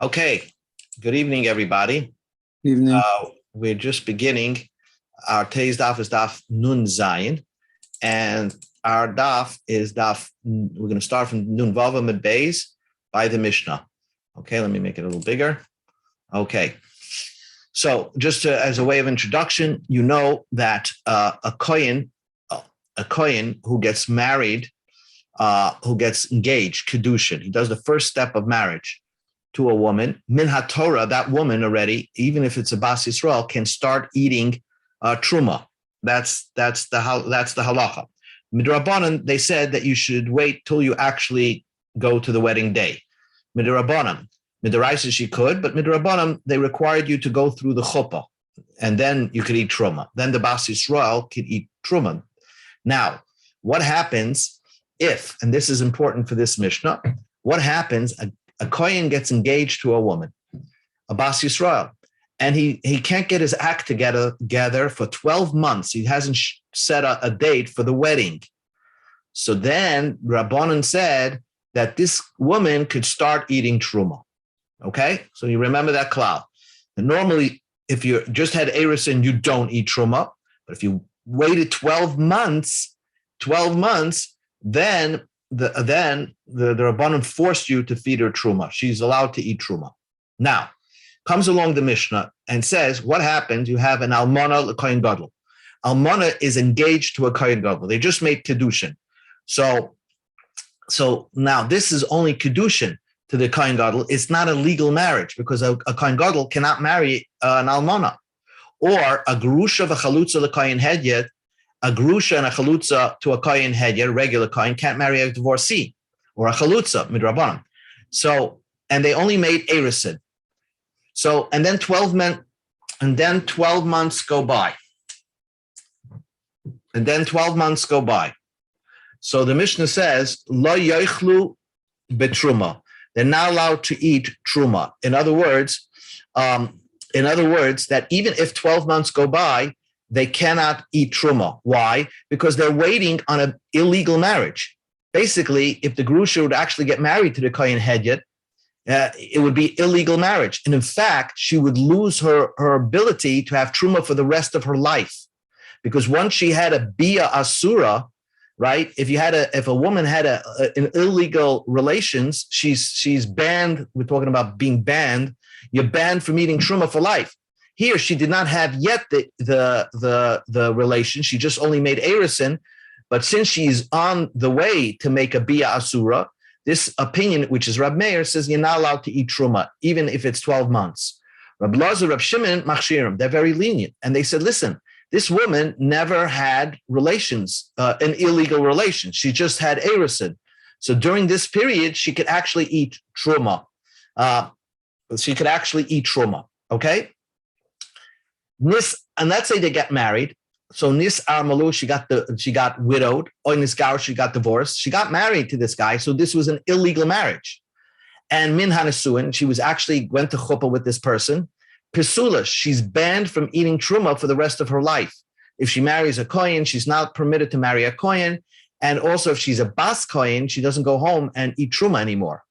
Okay, good evening, everybody. Evening. We're just beginning. Our today's daf is daf Nun Zayin, and our daf is daf. We're going to start from Nun Vav Mid Beis by the Mishnah. Okay, let me make it a little bigger. Okay, so just as a way of introduction, you know that a kohen who gets married, who gets engaged, kedushin, he does the first step of marriage to a woman, min haTorah, that woman already, even if it's a Bas Yisrael, can start eating truma. That's the halacha. Midrabanan, they said that you should wait till you actually go to the wedding day. Midrabanan, midaraisa she could, but midrabanan they required you to go through the chuppah, and then you could eat truma. Then the Bas Yisrael could eat truma. Now, what happens if, and this is important for this Mishnah, what happens? A kohen gets engaged to a woman, a Bas Yisrael, and he can't get his act together for 12 months. He hasn't set a date for the wedding. So then Rabbanan said that this woman could start eating truma. Okay, so you remember that klal. And normally, if you just had erusin, you don't eat truma. But if you waited 12 months, then the Rabbanan forced you to feed her truma. She's allowed to eat truma. Now, comes along the Mishnah and says, what happens? You have an almana, a kohen gadol. Almana is engaged to a kohen gadol. They just made kedushin. So now this is only kedushin to the kohen gadol. It's not a legal marriage because a kohen gadol cannot marry an almana. Or a gerusha v'chalutza l'kohen hedyet. A grusha and a chalutza to a kohen hedyet, a regular kohen, can't marry a divorcee or a chalutza midrabanan. So, and they only made erusin. So, and then 12 months go by. So the Mishnah says, lo yoichlu betruma. They're not allowed to eat truma. In other words, that even if 12 months go by, they cannot eat truma. Why? Because they're waiting on an illegal marriage. Basically, if the grusha would actually get married to the kohen hedyet, it would be illegal marriage. And in fact, she would lose her ability to have truma for the rest of her life. Because once she had a bia asura, right? If a woman had an illegal relations, she's banned. We're talking about being banned. You're banned from eating truma for life. Here, she did not have yet the relation. She just only made erusin. But since she's on the way to make a bia asura, this opinion, which is Rab Meir, says you're not allowed to eat truma, even if it's 12 months. Rab Lazar, Rab Shimon, machshirim, they're very lenient. And they said, listen, this woman never had relations, an illegal relation. She just had erusin. So during this period, she could actually eat truma. Okay? And let's say they get married. So Nis Armalu, she got widowed, or Nis Gaur, she got divorced. She got married to this guy, so this was an illegal marriage. And Min Hanasuin, she went to chuppah with this person. Pesula, she's banned from eating truma for the rest of her life. If she marries a kohen, she's not permitted to marry a kohen. And also if she's a bas kohen, she doesn't go home and eat truma anymore.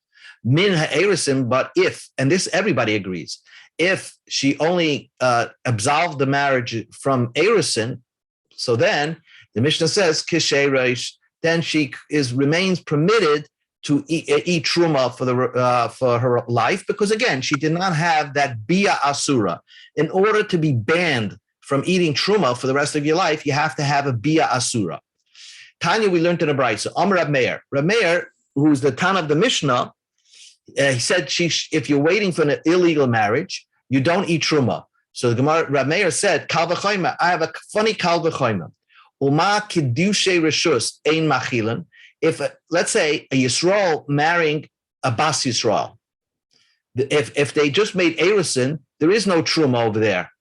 Min ha'erisim, but if, and this everybody agrees, if she only absolved the marriage from erusin, so then the Mishnah says kishay reish, then she remains permitted to eat truma for her life, because again she did not have that bia asura. In order to be banned from eating truma for the rest of your life, you have to have a bia asura. Tanya, we learned in a brayso. Amar Rab Meir. Rab Meir, who's the Tan of the Mishnah, he said if you're waiting for an illegal marriage, you don't eat truma. So the Gemara, Rab Meir said, Kal v'choyma, I have a funny kal v'choyma. Uma kiddushay reshus ein machilan. If, let's say, a Yisrael marrying a Bas Yisrael, if they just made erusin, there is no truma over there.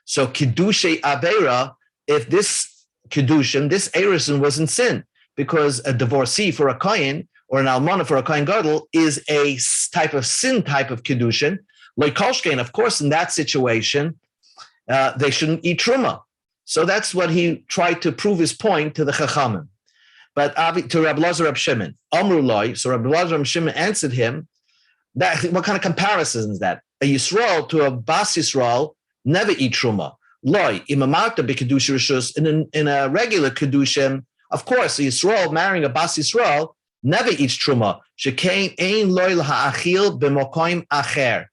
So kiddushay avera, if this kiddushin, this erusin was in sin, because a divorcee for a kohen or an almana for a kohen gadol is a type of sin type of kiddushin. Like Kolshkein, of course, in that situation, they shouldn't eat truma. So that's what he tried to prove his point to the Chachamim. But to Rabbi Elazar Rab Shimon, Amru Loi, so Rabbi Elazar Rab Shimon answered him, that what kind of comparison is that? A Yisrael to a Bas Yisrael never eat Truma. Loi, imamarta b'kedusha rishus, in a regular Kedushim, of course, a Yisrael marrying a Bas Yisrael never eats Truma. Shekain ein loi l'ha'achil b'mokoim acher.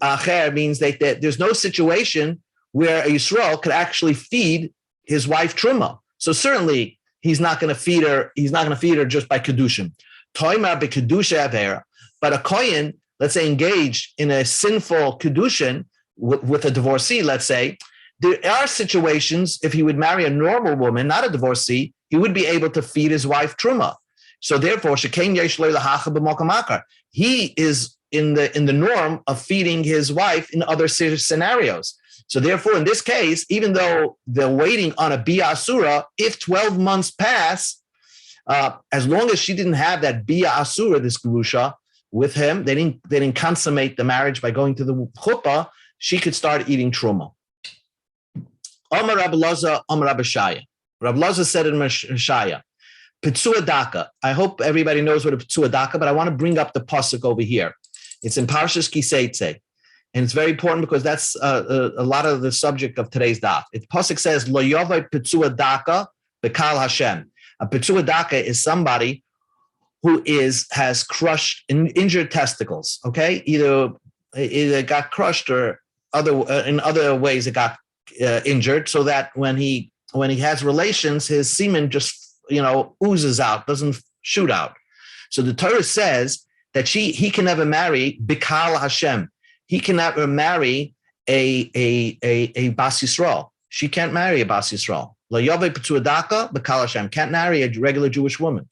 Acher means that there's no situation where a Yisrael could actually feed his wife Truma. So certainly he's not going to feed her. He's not going to feed her just by Kedushim. Toimar b'kedusha avera. But a Kohen, let's say, engaged in a sinful Kedushin with a divorcee, let's say, there are situations, if he would marry a normal woman, not a divorcee, he would be able to feed his wife Truma. So therefore, he is in the norm of feeding his wife in other scenarios. So therefore, in this case, even though they're waiting on a Bia Asura, if 12 months pass, as long as she didn't have that Bia Asura, this Gerusha, with him, they didn't consummate the marriage by going to the chuppah, she could start eating truma. Amar Rabbi Elazar, Amar Rabbi Shaya. Rabbi Elazar said in Shaya, Pitzua Daka. I hope everybody knows what a Pitzua Daka, but I want to bring up the pasuk over here. It's in Parshas Kiseitze, and it's very important because that's a lot of the subject of today's daf. The pasuk says, Lo yovai Pitzua Daka bekal Hashem. A Pitzua Daka is somebody who has crushed injured testicles. Okay, either got crushed or in other ways it got injured, so that when he has relations, his semen just oozes out, doesn't shoot out. So the Torah says that he can never marry Bikal Hashem. He can never marry a Bas Yisrael. She can't marry a Bas Yisrael. Lo yovei Pitzua Daka Bikal Hashem. Can't marry a regular Jewish woman.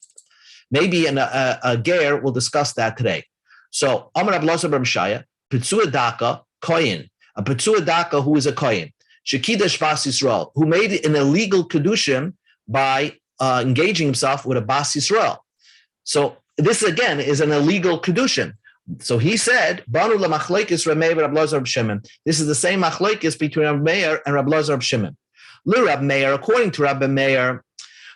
Maybe a ger will discuss that today. So, Amar Rabbi Elazar bar Shaya, Pitzua Daka, Kohen. A Pitzua Daka who is a Kohen. Shekidash Bas Yisrael, who made an illegal Kedushim by engaging himself with a Bas Yisrael. So, this again is an illegal Kedushim. So he said, Banu lamachleikis Ramei Rabbi Elazar Rab Shimon. This is the same machleikis between Rabbi Meir and Rabbi Elazar Rab Shimon. Rabbi Meir, according to Rabbi Meir,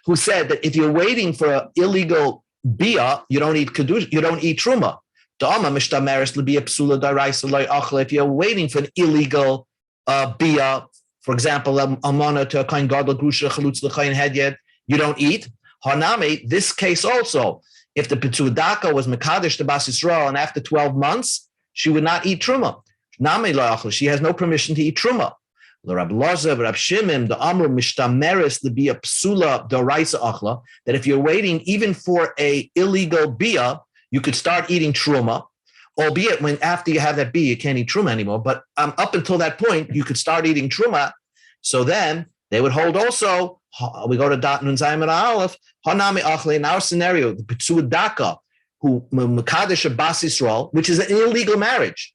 who said that if you're waiting for an illegal bia, you don't eat kedush, you don't eat truma. If you're waiting for an illegal bia, for example, amana to a kain gadol grusha chalutz l'chayin hedyet, you don't eat. Hanami, this case also, if the Pitzua Daka was mekadesh to Bas Yisrael and after 12 months, she would not eat truma. She has no permission to eat truma. Rabbi Elazar, Rabbi Shimon, the Amru Mishtameres to be a psula d'oraisa achla, that if you're waiting even for a illegal bia, you could start eating truma, albeit when after you have that bia, you can't eat truma anymore. But up until that point, you could start eating truma. So then they would hold also, we go to Dat Nun Zayin and Aleph, Hanami Achle, in our scenario, the Pitzua Daka, who Mekadesh Bas Yisrael, which is an illegal marriage.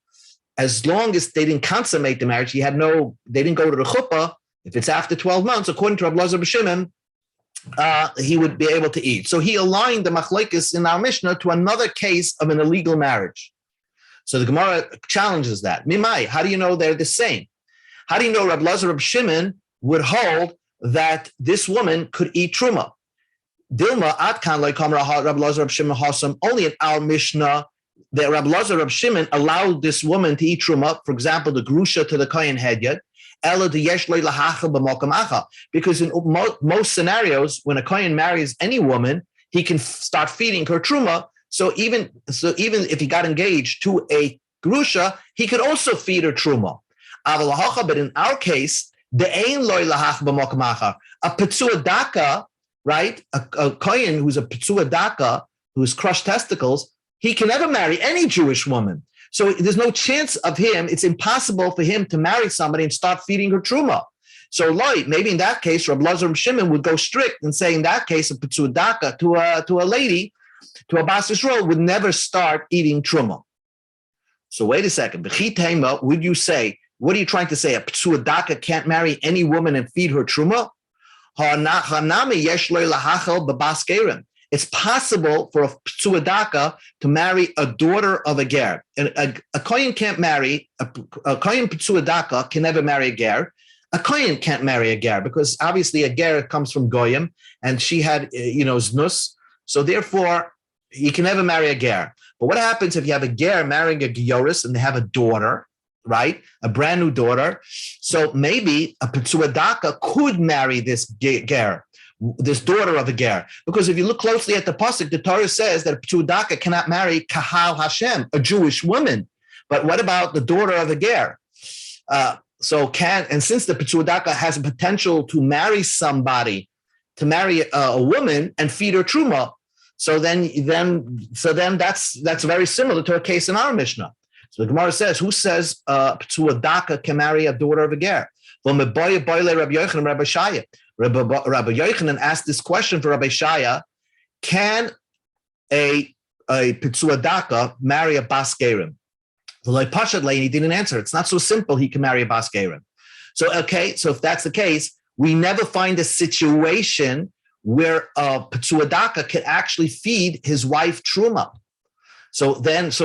As long as they didn't consummate the marriage, they didn't go to the chuppah. If it's after 12 months, according to Rabbi Elazar bar Shimon, he would be able to eat. So he aligned the machlekes in our Mishnah to another case of an illegal marriage. So the Gemara challenges that. Mimai, how do you know they're the same? How do you know Rabbi Elazar bar Shimon would hold that this woman could eat truma? Dilma atkan like Rabbi Elazar bar Shimon hasam, only in our Mishnah that Rabbi Elazar Rab Shimon allowed this woman to eat truma, for example, the grusha to the kohen hedyet, because in most scenarios, when a kohen marries any woman, he can start feeding her truma. So even if he got engaged to a grusha, he could also feed her truma. But in our case, a Pitzua Daka, right? A kohen who's a Pitzua Daka, who's crushed testicles, he can never marry any Jewish woman. So there's no chance of him. It's impossible for him to marry somebody and start feeding her truma. So maybe in that case, Rabbi Elazar Rab Shimon would go strict and say in that case, a Pitzua Daka to a lady, to a Bas Yisrael, would never start eating truma. So wait a second. Would you say, what are you trying to say? A Pitzua Daka can't marry any woman and feed her truma? It's possible for a Pitzua Daka to marry a daughter of a ger. A kohen can't marry, a kohen Pitzua Daka can never marry a ger. A kohen can't marry a ger because obviously a ger comes from goyim, and she had znus. So therefore, he can never marry a ger. But what happens if you have a ger marrying a gioris and they have a daughter, right? A brand new daughter. So maybe a Petzuadaka could marry this ger, this daughter of a ger. Because if you look closely at the pasuk, the Torah says that a Petzuadaka cannot marry Kahal Hashem, a Jewish woman. But what about the daughter of a ger? And since the Petzuadaka has a potential to marry somebody, to marry a woman and feed her truma, so then that's very similar to a case in our Mishnah. So the Gemara says, who says Petzuadaka can marry a daughter of a ger? Rabbi Yochanan asked this question for Rabbi Shaya: can a Petzuadaka marry a bas gerim? He didn't answer. It's not so simple. He can marry a bas gerim. So if that's the case, we never find a situation where a Petzuadaka can actually feed his wife truma. So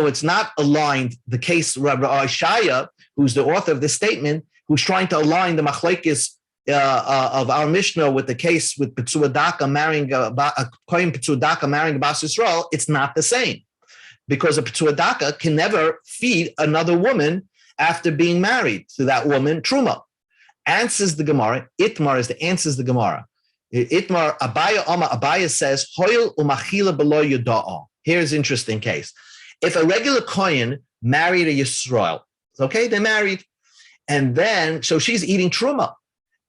it's not aligned. The case Rabbi Shaya, who's the author of this statement, who's trying to align the machlekes of our Mishnah with the case with Petzuadaka marrying a Kohen Petzuadaka marrying a Bas Yisrael, it's not the same, because a Petzuadaka can never feed another woman after being married to that woman truma. Answers the Gemara. Itmar is the answers the Gemara. Itmar Abaya says hoil umachila below yuda'a. Here's an interesting case. If a regular Kohen married a Yisrael, okay, they married, and then so she's eating truma,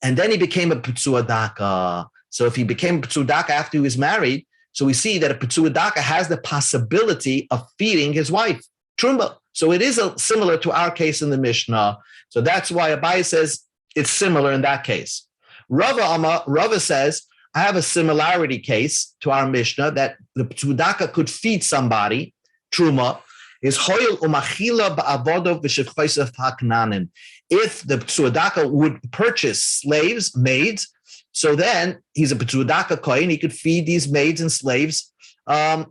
and then he became a Petzuadaka. So if he became a Petzuadaka after he was married, so we see that a Petzuadaka has the possibility of feeding his wife truma. So it is similar to our case in the Mishnah. So that's why Abai says it's similar in that case. Rava says, I have a similarity case to our Mishnah that the Petzuadaka could feed somebody truma. Is hoil umachila ba'avodov v'shevchosef haknanim. If the Petzuadaka would purchase slaves, maids, so then he's a Petzuadaka kohen, he could feed these maids and slaves truma.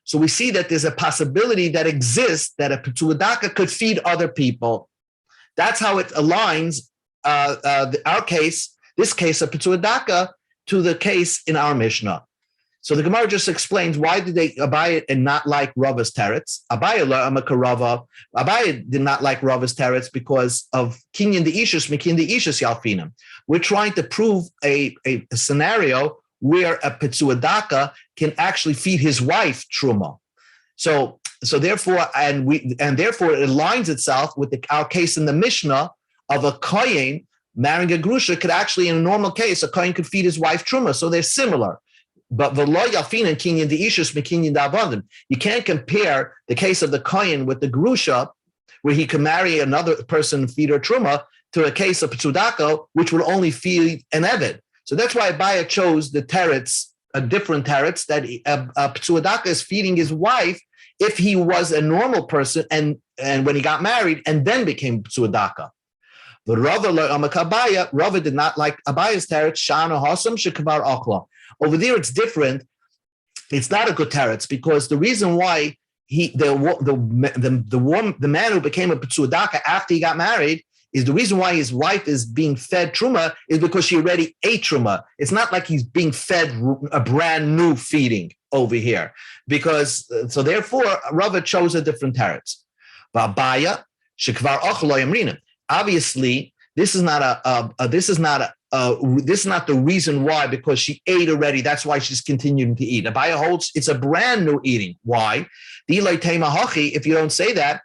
So we see that there's a possibility that exists that a Petzuadaka could feed other people. That's how it aligns our case, this case of Petzuadaka, to the case in our Mishnah. So the Gemara just explains why did they Abaye and not like Rava's teretz. Abaye did not like Rava's teretz because of kinyan the ishus mekin the ishus yalfinim. We're trying to prove a scenario where a Petzuadaka can actually feed his wife truma. So therefore, and therefore it aligns itself with our case in the Mishnah of a kohen marrying a grusha could actually, in a normal case, a kohen could feed his wife truma. So they're similar. But v'lo yalfin and kinyan the ishus mekinyan da'avadim. You can't compare the case of the kohen with the grusha, where he can marry another person and feed her truma, to a case of Petzuadaka, which will only feed an eved. So that's why Abaya chose the teretz, a different teretz, that a Petzuadaka is feeding his wife if he was a normal person and when he got married and then became Petzuadaka. The Rava did not like Abaya's teretz. Shana Hasam Shekavar Akla. Over there, it's different. It's not a good teretz because the reason why the man who became a Petzuadaka after he got married is the reason why his wife is being fed truma is because she already ate truma. It's not like he's being fed a brand new feeding over here. So therefore, Rava chose a different teretz. Abaya Shekvar Achlo Yamrina. Obviously, this is not the reason why, because she ate already. That's why she's continuing to eat. Abaya holds it's a brand new eating. Why? If you don't say that,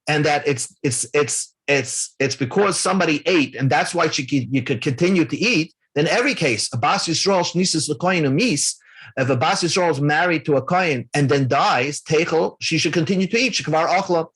and that it's because somebody ate, and that's why you could continue to eat. Then every case, a Bas Yisrael shnisis l'kohen umis. If a Bas Yisrael is married to a kohen and then dies, techel, she should continue to eat. Shekvar achla.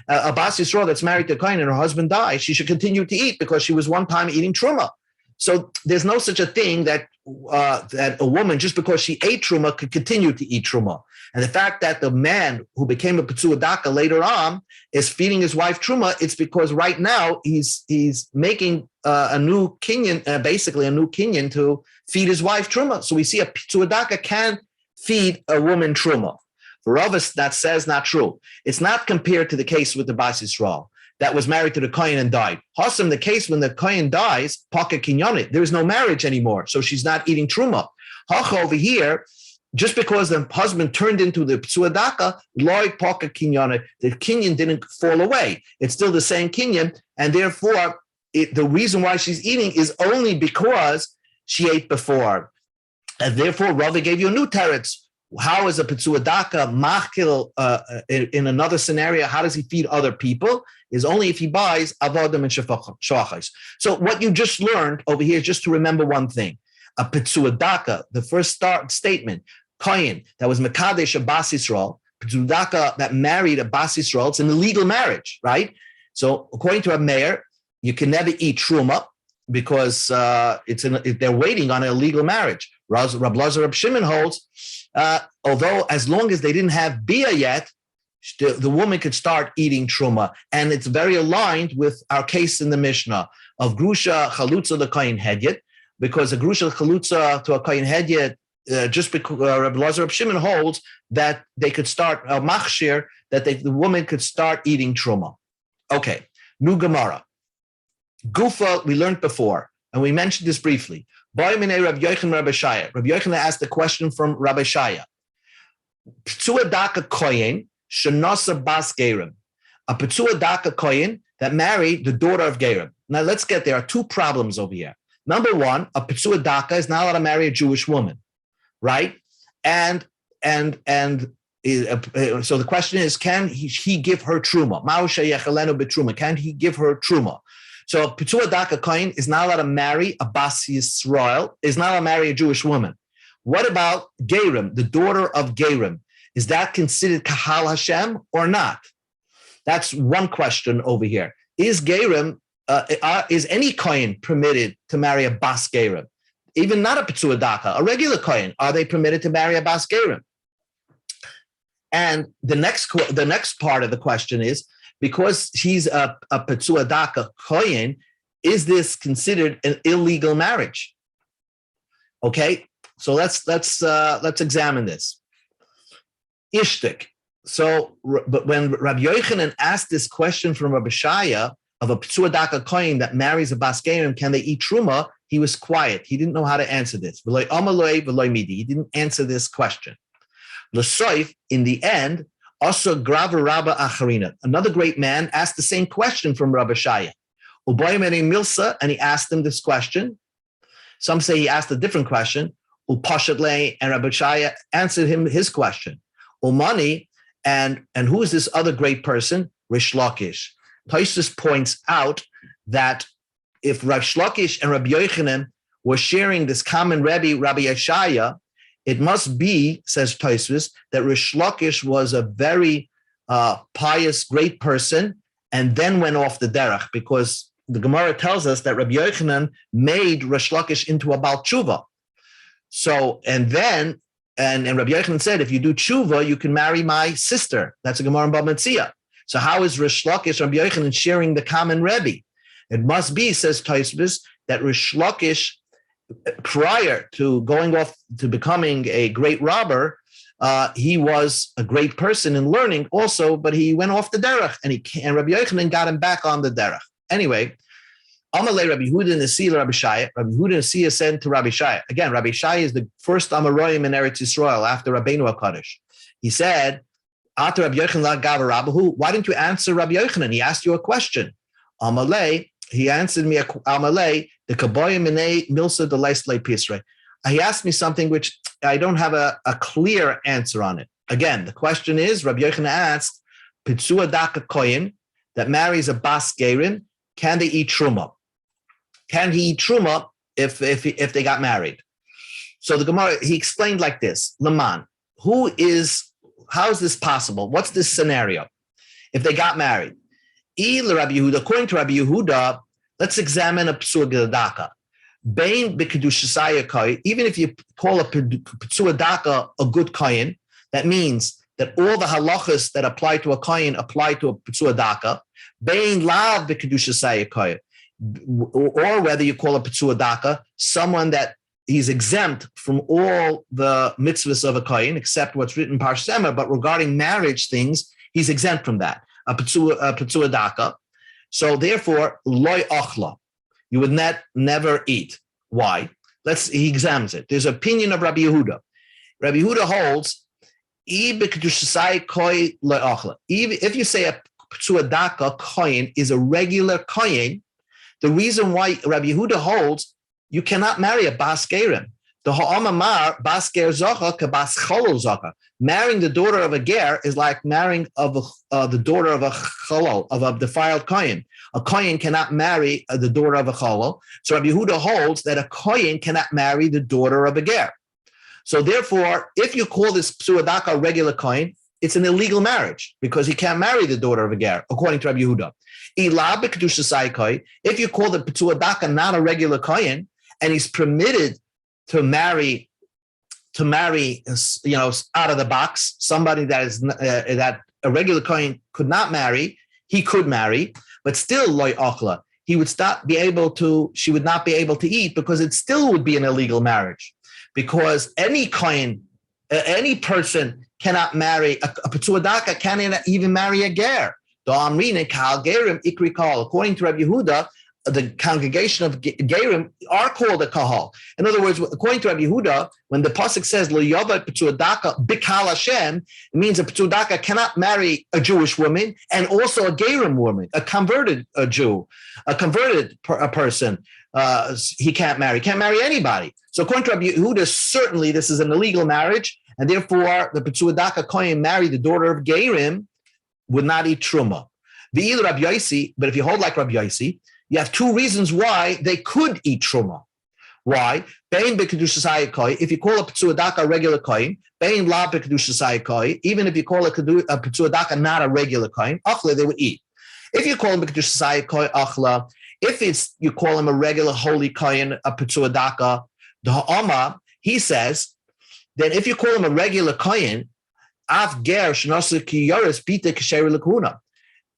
A Bas Yisrael that's married to a kohen and her husband dies, she should continue to eat because she was one time eating truma. So there's no such a thing that a woman, just because she ate truma, could continue to eat truma. And the fact that the man who became a Petzuadaka later on is feeding his wife truma, it's because right now he's making a new kinyan, basically a new kinyan to feed his wife truma. So we see a Petzuadaka can feed a woman truma. For Rava, that says not true. It's not compared to the case with the Bas Yisrael. that was married to the Kohen and died. Hasam, the case when the Kohen dies, Paka Kinyonit, there is no marriage anymore, so she's not eating Truma. Hacha over here, just because the husband turned into the Psuadaka, Loi Paka Kinyonit, the Kinyan didn't fall away. It's still the same Kinyan, and therefore, the reason why she's eating is only because she ate before. And therefore, Rava gave you a new teretz. How is a Petzuadaka machil in another scenario? How does he feed other people? Is only if he buys avodim and shachais. So what you just learned over here, just to remember one thing. A Petzuadaka, the first statement, Kohen, that was Mekadesh of Bas Yisrael, Petzuadaka that married a Bas Yisrael, it's an illegal marriage, right? So according to a mayor, you can never eat truma because they're waiting on an illegal marriage. Rab Lazar Rab Shimon holds, although as long as they didn't have bia yet, the woman could start eating truma, and it's very aligned with our case in the Mishnah of grusha chalutza the kohen hedyet, because a grusha chalutza to a kohen hedyet, just because Rab Lazar Rab Shimon holds that they could start a machshir, that the woman could start eating truma. Okay, new Gemara. Gufa, we learned before, and we mentioned this briefly. Rabbi Yochanan asked the question from Rabbi Shaya. Ptsuadaka kohen shenasa bas gerim. A ptsuadaka kohen that married the daughter of gerim. Now let's get there. There are two problems over here. Number one, a ptsuadaka is not allowed to marry a Jewish woman, right? And so the question is, can he give her truma? Can he give her truma? So P'tuadaka Kohen is not allowed to marry a Bas Yisrael, is not allowed to marry a Jewish woman. What about Gerim, the daughter of Gerim? Is that considered Kahal Hashem or not? That's one question over here. Is Gerim, is any Kohen permitted to marry a Bas Gerim? Even not a P'tuadaka, a regular Kohen, are they permitted to marry a Bas Gerim? And the next part of the question is, because he's a Petzuadaka Kohen, is this considered an illegal marriage? Okay, so let's examine this. Ishtik. So, but when Rabbi Yochanan asked this question from Rabbi Shaya of a Petzuadaka Kohen that marries a Bas Gerim, can they eat truma? He was quiet. He didn't know how to answer this. He didn't answer this question. L'soif, in the end, also Grava Rabba Acharina, another great man, asked the same question from Rabbi Shaya. Ubayimene Milsa, and he asked him this question. Some say he asked a different question. Upashatle, and Rabbi Shaya answered him his question. Umani, and who is this other great person? Rish Lakish. Tosfos points out that if Rish Lakish and Rabbi Yochanan were sharing this common Rebbe, Rabbi Yeshaya, it must be, says Tosfos, that Rish Lakish was a very pious, great person, and then went off the derech, because the Gemara tells us that Rabbi Yochanan made Rish Lakish into a Baal Tshuva. So, and Rabbi Yochanan said, if you do tshuva, you can marry my sister. That's a Gemara in Bava Metzia. So how is Rish Lakish, Rabbi Yochanan sharing the common Rebbe? It must be, says Tosfos, that Rish Lakish, prior to going off to becoming a great robber, he was a great person in learning also, but he went off the derech, and Rabbi Yochanan got him back on the derech. Anyway, Amalei Rabbi Yehuda Nasi Rabbi Shaya. Rabbi Yehuda Nasi said to Rabbi Shaya. Again, Rabbi Shaya is the first Amoraim in Eretz Yisrael after Rabbeinu HaKadosh. He said, "After Rabbi Yochanan Gav Rabbahu, why didn't you answer Rabbi Yochanan? He asked you a question." Amalei, he answered me, Amalei, the Kaboyim Minei Milsa Delaisle Pisre. He asked me something which I don't have a clear answer on it. Again, the question is, Rabbi Yochanan asked, Pitzuadaka Koyin that marries a Bas Gerim, can they eat Truma? Can he eat Truma if they got married? So the Gemara, he explained like this, Laman, how is this possible? What's this scenario? If they got married, according to Rabbi Yehuda, let's examine a Psuadaka. Even if you call a Psuadaka a good kohen, that means that all the halachas that apply to a kohen apply to a Psuadaka. Or whether you call a Psuadaka someone that he's exempt from all the mitzvahs of a kohen, except what's written in Parshema, but regarding marriage things, he's exempt from that. A Ptzuadaka. So therefore, loy ochla, you would never eat. Why? He examines it. There's an opinion of Rabbi Yehuda. Rabbi Yehuda holds, even if you say a psuadaka kohen is a regular kohen, the reason why Rabbi Yehuda holds you cannot marry a bas gerim. The ha'amamar bas ger zocha ka bas cholol zocha. Marrying the daughter of a ger is like marrying the daughter of a cholol, of a defiled kohen. A kohen cannot marry the daughter of a cholol. So Rabbi Yehuda holds that a kohen cannot marry the daughter of a ger. So therefore, if you call this psuadaka a regular kohen, it's an illegal marriage because he can't marry the daughter of a ger, according to Rabbi Yehuda. If you call the psuadaka not a regular kohen, and he's permitted to marry, out of the box, somebody that is that a regular kohen could not marry, he could marry, but still loy ochla, she would not be able to eat because it still would be an illegal marriage, because any kohen, any person cannot marry a psuadaka, can't even marry a ger. According to Rabbi Yehuda, the congregation of Gerim are called a kahal. In other words, according to Rabbi Yehuda, when the pasuk says lo yavad p'tuadaka bikal Hashem, it means a p'tuadaka cannot marry a Jewish woman and also a Gerim woman, a converted Jew, a person. He can't marry anybody. So according to Rabbi Yehuda, certainly this is an illegal marriage, and therefore the p'tuadaka kohen marry the daughter of Gerim would not eat truma. V'il Rabbi Yosi, but if you hold like Rabbi Yosi, you have two reasons why they could eat truma. Why? Bein b'kedushas koi. If you call a p'tuadaka a regular kohen, bein la b'kedushas koi. Even if you call a p'tuadaka not a regular kohen, achla they would eat. If you call him b'kedushas koi achla, if you call him a regular holy kohen, a p'tuadaka, the ha'ama, he says, then if you call him a regular kohen, af ger sh'nasa ki yoris bita k'sheri l'kuna.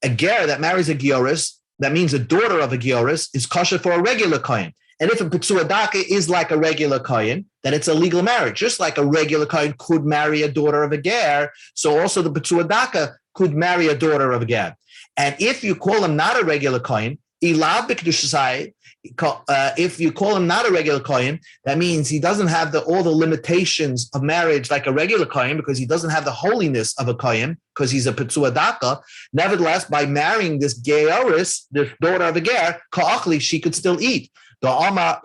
A ger that marries a gioris, that means a daughter of a gioris, is kosher for a regular kohen. And if a p'tuadaka is like a regular kohen, then it's a legal marriage. Just like a regular kohen could marry a daughter of a ger, so also the p'tuadaka could marry a daughter of a ger. And if you call him not a regular kohen, if you call him not a regular kohen, that means he doesn't have all the limitations of marriage like a regular kohen, because he doesn't have the holiness of a kohen, because he's a p'tuadaka. Nevertheless, by marrying this georis, this daughter of a ger, ka'achli, she could still eat. That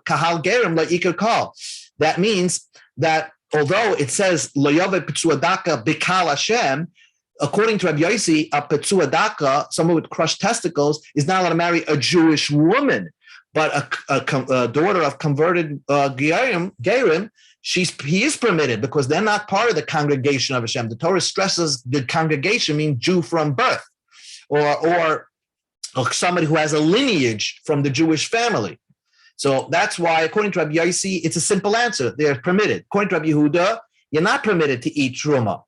means that although it says lo yaveh p'tuadaka bikal Hashem, according to Rabbi Yosi, a p'tuadaka, someone with crushed testicles, is not allowed to marry a Jewish woman. But a daughter of converted Gerim, he is permitted because they're not part of the congregation of Hashem. The Torah stresses the congregation means Jew from birth, or somebody who has a lineage from the Jewish family. So that's why, according to Rabbi Yosi, it's a simple answer. They're permitted. According to Rabbi Yehuda, you're not permitted to eat truma.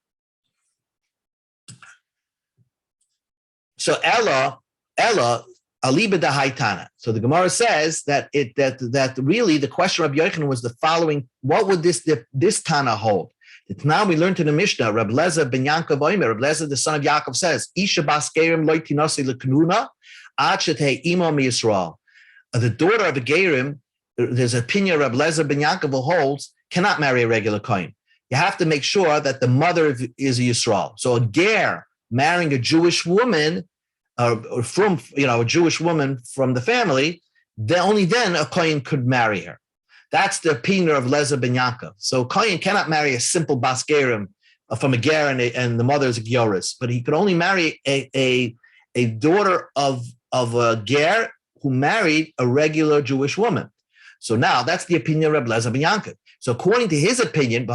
So Ella. Aliba da Haitana. So the Gemara says that really the question of Rabbi Yochanan was the following: what would this Tana hold? Now we learned in the Mishnah, Reb Lezer ben Yaakov Omer, Reb Lezer the son of Yaakov says, Isha bas gerim lo tinasi leknuna ad shetei imo mi-Yisrael. The daughter of a gerim, there's an opinion Reb Lezer ben Yaakov holds, cannot marry a regular kohen. You have to make sure that the mother is a Yisrael. So a ger marrying a Jewish woman, from a Jewish woman from the family, then only then a kohen could marry her. That's the opinion of Lezer ben Yaakov. So kohen cannot marry a simple bas gerim from a ger and the mother is a gioris, but he could only marry a daughter of a ger who married a regular Jewish woman. So now that's the opinion of Lezer ben Yaakov. So according to his opinion,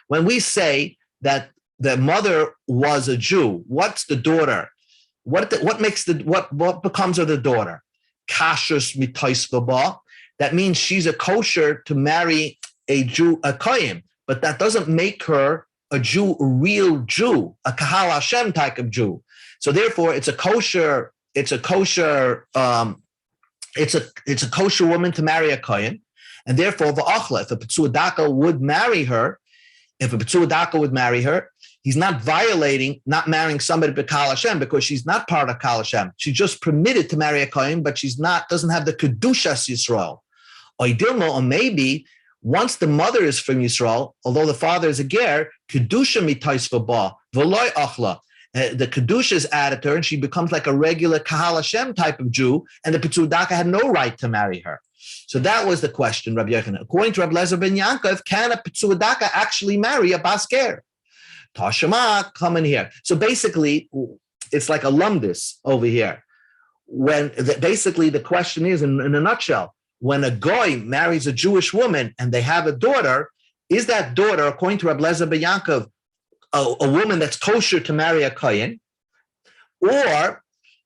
when we say that the mother was a Jew, what's the daughter? What becomes of the daughter? Kashrus mitaisvaba. That means she's a kosher to marry a Jew, a kohen, but that doesn't make her a Jew, a real Jew, a kahal Hashem type of Jew. So therefore, it's a kosher woman to marry a kohen, and therefore v'achla, if a p'tuadaka would marry her, he's not violating, not marrying somebody b'Kal Hashem because she's not part of Kal Hashem. She's just permitted to marry a Kohen, but she's not, doesn't have the Kedushas Yisrael. Or maybe once the mother is from Yisrael, although the father is a ger, Kedusha mitaisva ba, v'loy achla. The Kedusha is added to her, and she becomes like a regular Kahal Hashem type of Jew, and the Petzudaka had no right to marry her. So that was the question, Rabbi Yochanan. According to Rabbi Lezer ben Yankov, can a Petzudaka actually marry a Bas ger? Tashema, come in here. So basically, it's like a lumdis over here. Basically, the question is, in a nutshell, when a goy marries a Jewish woman and they have a daughter, is that daughter, according to Rabbi Lezer ben Yankov, a woman that's kosher to marry a kohen? Or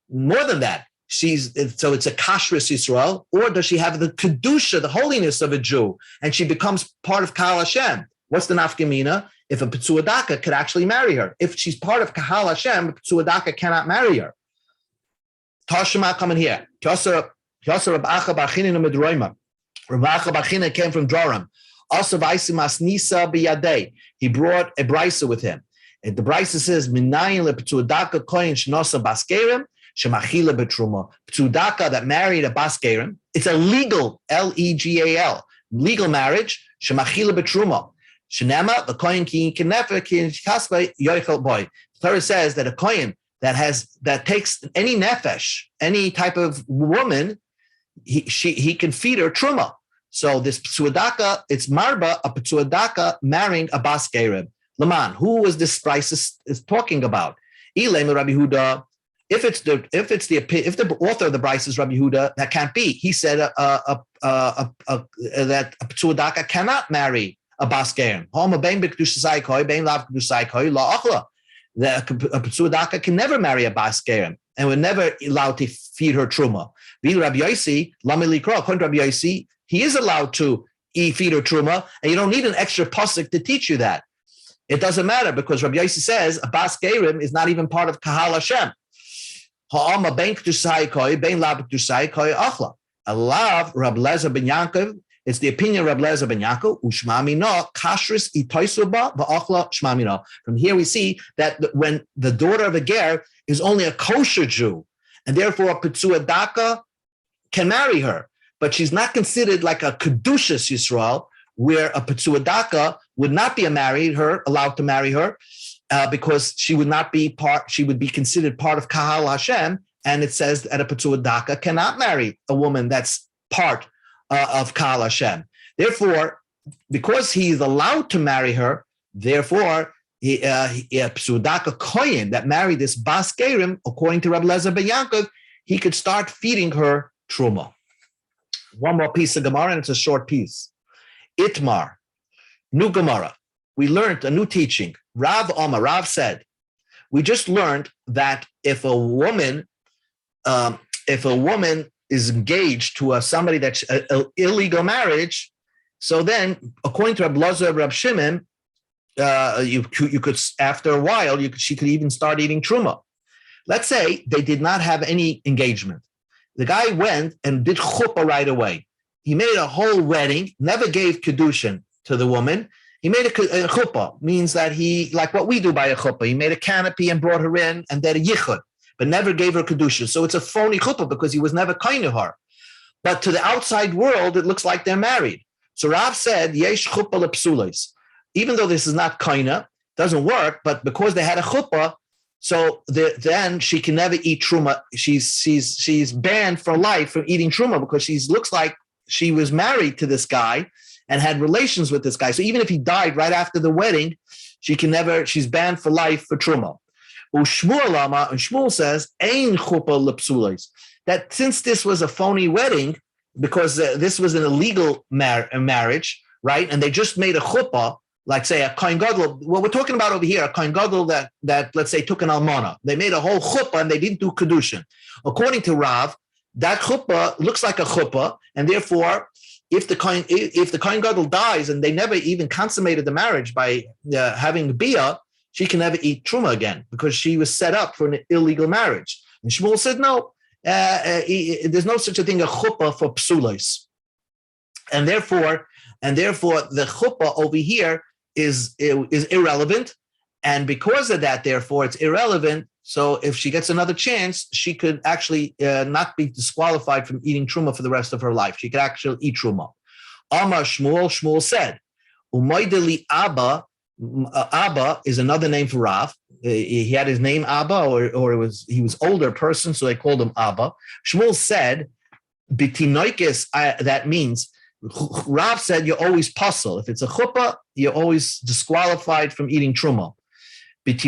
more than that, so it's a kashrus Yisrael, or does she have the kedusha, the holiness of a Jew, and she becomes part of Kahal Hashem? What's the nafkamina? If a Petzuadaka could actually marry her. If she's part of Kahal Hashem, a Petzuadaka cannot marry her. Tashema coming here. Rabbi Acha Barchina came from Joram. He brought a brisa with him. And the brisa says, Petzuadaka that married a Baskerim. It's a legal, legal, legal marriage. Shemachila betruma. Shenema, the kohen ki kenefer ki kasba yoichel boy. The Torah says that a kohen that takes any nefesh, any type of woman, he can feed her truma. So this Petzuadaka, it's marba, a Petzuadaka marrying a Bas Gerim. Laman, who was this price is talking about? Ilem Rabbi Huda. If the author of the Bryce is Rabbi Huda, that can't be. He said that a Petzuadaka cannot marry a Bas Gerim. The Petzuadaka can never marry a Bas Gerim and we're never allowed to feed her truma. Rabbi Yossi, according to Rabbi Yossi, he is allowed to feed her truma, and you don't need an extra pasuk to teach you that. It doesn't matter because Rabbi Yossi says a Bas Gerim is not even part of Kahal Hashem. Ha'ama ben k'tusai koi, ben la k'tusai koi achla. Alav Rabbi Lezer ben Yankov. It's the opinion of Rabbi Lezer ben Yaakov. Ushmamina kashrus itoisuba va'achla shmamina. From here we see that when the daughter of a ger is only a kosher Jew, and therefore a Petzuadaka can marry her, but she's not considered like a kedushas Yisrael, where a Petzuadaka would not be allowed to marry her, because she would not be part. She would be considered part of Kahal Hashem, and it says that a Petzuadaka cannot marry a woman that's part of Kahal Hashem. Therefore, because he is allowed to marry her, therefore, a Petzuadaka Kohen that married this Bas Gerim, according to Rabbi Lezer ben Yaakov, he could start feeding her truma. One more piece of Gemara, and it's a short piece. Itmar, new Gemara. We learned a new teaching. Rav said, we just learned that if a woman is engaged to somebody that's an illegal marriage, so then, according to Rab Lazar, Rab Shimon, you could, after a while, she could even start eating truma. Let's say they did not have any engagement. The guy went and did chuppah right away. He made a whole wedding, never gave kedushin to the woman. He made a chuppah, means that he, like what we do by a chuppah, he made a canopy and brought her in and did a yichud, but never gave her kedushin. So it's a phony chuppah because he was never kind to her. But to the outside world, it looks like they're married. So Rav said, yesh chuppah lepsules. Even though this is not kaina, doesn't work, but because they had a chuppah, so then she can never eat truma. She's banned for life from eating truma because she looks like she was married to this guy and had relations with this guy. So even if he died right after the wedding, she's banned for life for truma. Shmuel says, Ein chuppah lepsules, that since this was a phony wedding, because this was an illegal marriage, right? And they just made a chuppah, like say a kohen gadol. What we're talking about over here, a kohen gadol that let's say took an almana. They made a whole chuppah and they didn't do kedushin. According to Rav, that chuppah looks like a chuppah, and therefore, if the kohen gadol dies and they never even consummated the marriage by having bia, she can never eat truma again because she was set up for an illegal marriage. And Shmuel said no, there's no such a thing a chuppah for psulos, and therefore the chuppah over here is irrelevant, And because of that, therefore, it's irrelevant. So if she gets another chance, she could actually not be disqualified from eating truma for the rest of her life. She could actually eat truma. Amar Shmuel, Shmuel said, Umaydeli Abba, Abba is another name for Rav. He had his name Abba, or he was older person, so they called him Abba. Shmuel said, Bitinoikis, that means, Rav said you're always puzzle. If it's a chuppah, you're always disqualified from eating truma. If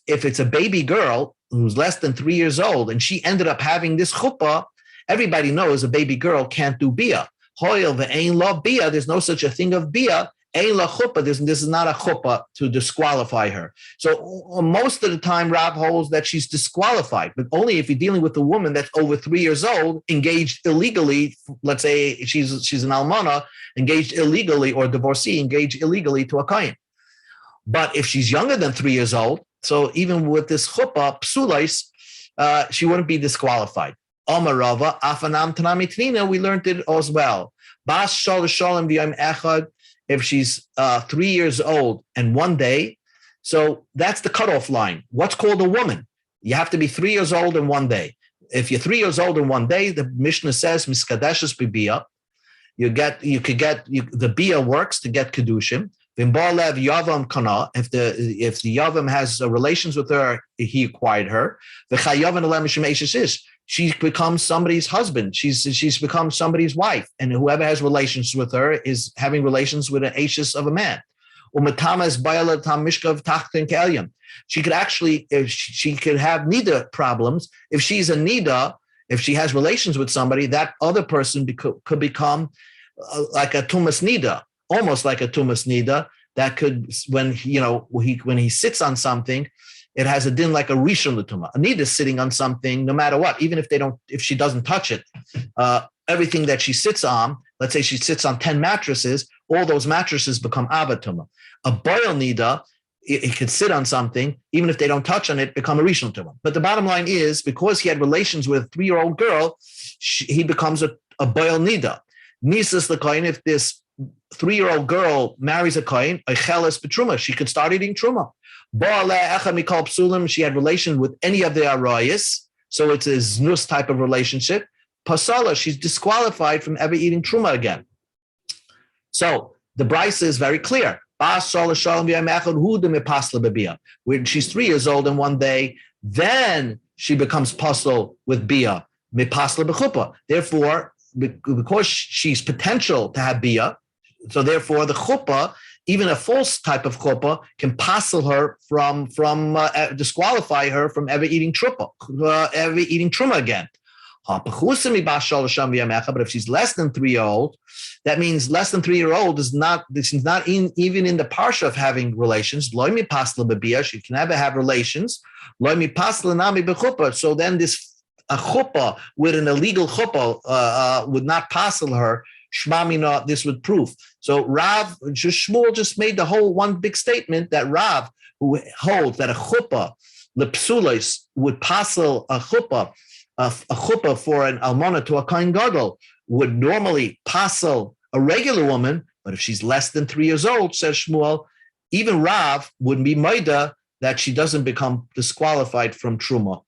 it's a baby girl who's less than 3 years old and she ended up having this chuppah, everybody knows a baby girl can't do bia. There's no such a thing of bia. This is not a chuppah to disqualify her. So most of the time, Rav holds that she's disqualified, but only if you're dealing with a woman that's over 3 years old, engaged illegally. Let's say she's an almana, engaged illegally, or divorcee, engaged illegally to a kohen. But if she's younger than 3 years old, so even with this chuppah, psulais, she wouldn't be disqualified. Omar Rava, afanam tanami trina, we learned it as well. Bas shol shalom v'yom echad, if she's 3 years old and 1 day, so that's the cutoff line. What's called a woman? You have to be 3 years old and 1 day. If you're 3 years old and 1 day, the Mishnah says miskadeshes b'bia. The bia works to get kedushim. V'imbolev yavam kana. If the yavam has relations with her, he acquired her. V'chayavan alem shemeshes. She becomes somebody's husband. She's become somebody's wife, and whoever has relations with her is having relations with an ashes of a man. She could actually, if she could have neither problems. If she's a nida, if she has relations with somebody, that other person could become like a tumas nida, almost like a tumas nida. That could, when he sits on something, it has a din like a rishon l'tuma. A nida is sitting on something, no matter what, even if she doesn't touch it, everything that she sits on. Let's say she sits on 10 mattresses, all those mattresses become abatuma. A boil nida, it could sit on something, even if they don't touch on it, become a rishon tuma. But the bottom line is, because he had relations with a 3-year-old girl, he becomes a boil nida. Nisas the kohen, if this 3-year-old girl marries a kohen, a cheles betruma, she could start eating truma. She had relations with any of the arayas, so it's a znus type of relationship. Pasala, she's disqualified from ever eating truma again. So the brisa is very clear. When she's 3 years old and 1 day, then she becomes pasal with bia, mipasla b'chuppah. Therefore, because she's potential to have bia, so therefore the chuppah, even a false type of chuppah, can pasel her from disqualify her from ever eating truma again. But if she's less than 3 years old, that means less than 3 years old is not. This is not even in the parsha of having relations. She can never have relations. So then a chuppah with an illegal chuppah would not pasel her. Shmamina, this would prove. So Shmuel just made the whole one big statement that Rav, who holds that a chuppah, lepsulis, would pasel a chuppah for an almana to a kohen gadol, would normally pasel a regular woman, but if she's less than 3 years old, says Shmuel, even Rav would be maida that she doesn't become disqualified from truma.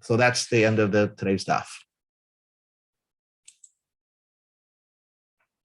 So that's the end of today's daf.